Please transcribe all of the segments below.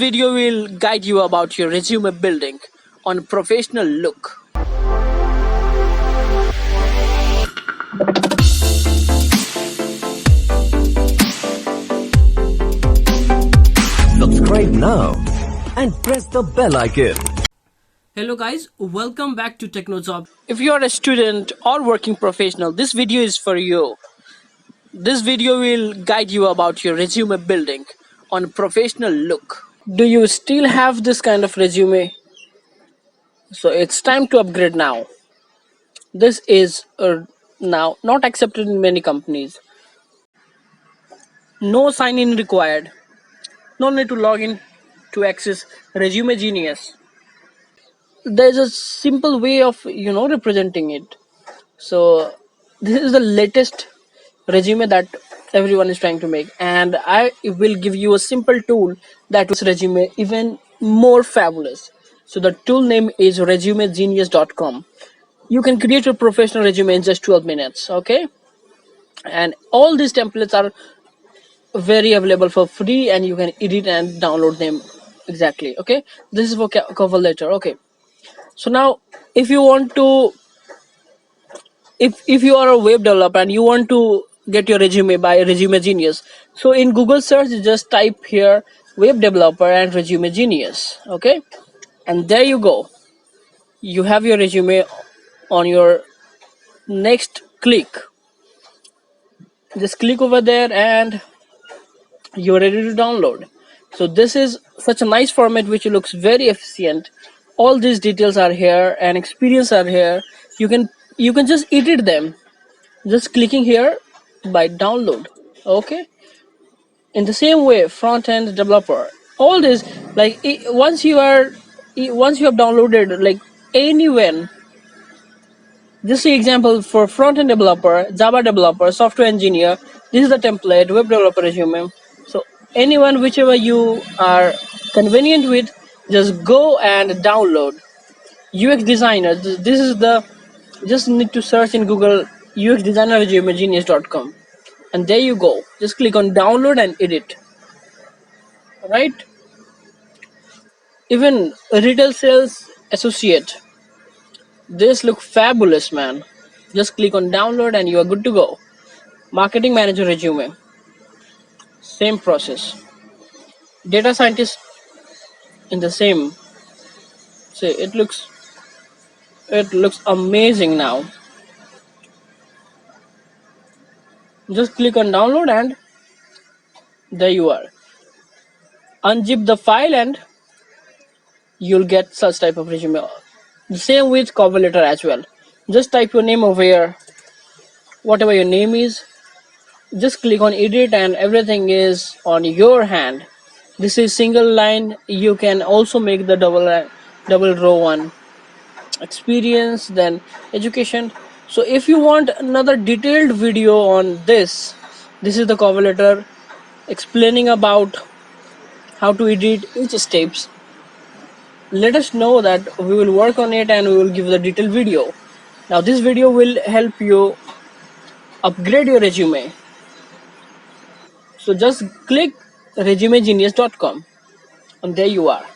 Video will guide you about your resume building on professional look. Subscribe now and press the bell icon. Hello guys, welcome back to Technojob. If you are a student or working professional, this video is for you. This video will guide you about your resume building on professional look. Do you still have this kind of resume? So it's time to upgrade now. This is now not accepted in many companies. No sign in required. No need to log in to access Resume Genius. There's a simple way of representing it. So this is the latest resume that everyone is trying to make, and I will give you a simple tool that makes resume even more fabulous. So the tool name is resumegenius.com. You can create your professional resume in just 12 minutes, okay? And all these templates are very available for free, and you can edit and download them exactly, okay? This is for cover letter, okay? So now if you want to, if you are a web developer and you want to get your resume by Resume Genius, so in Google search just type here web developer and Resume Genius, okay? And there you go, you have your resume on your next click. Just click over there and you're ready to download. So this is such a nice format which looks very efficient. All these details are here and experience are here. You can just edit them just clicking here by download, okay? In the same way, front end developer, all this, like once you have downloaded, like anywhere, just see example for front end developer, Java developer, software engineer. This is the template, web developer resume. So anyone, whichever you are convenient with, just go and download. UX designer, this is the, just need to search in Google UX designer resumegenius.com, and there you go. Just click on download and edit. Right? Even retail sales associate, this look fabulous, man. Just click on download and you are good to go. Marketing manager resume, same process. Data scientist in the same. See, it looks amazing now. Just click on download and there you are. Unzip the file and you'll get such type of resume. The same with cover letter as well. Just type your name over here, whatever your name is. Just click on edit and everything is on your hand. This is single line. You can also make the double row one. Experience, then education. So if you want another detailed video on this is the cover letter explaining about how to edit each steps. Let us know that we will work on it and we will give the detailed video. Now this video will help you upgrade your resume. So just click resumegenius.com and there you are.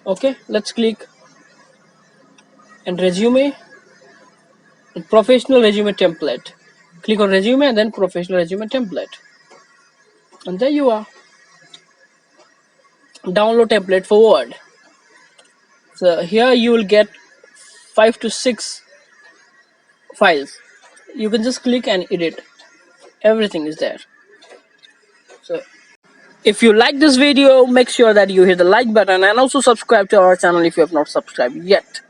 Okay, let's click and resume and professional resume template. Click on resume and then professional resume template, and there you are. Download template for Word. So here you will get 5 to 6 files. You can just click and edit. Everything is there. So if you like this video, make sure that you hit the like button and also subscribe to our channel if you have not subscribed yet.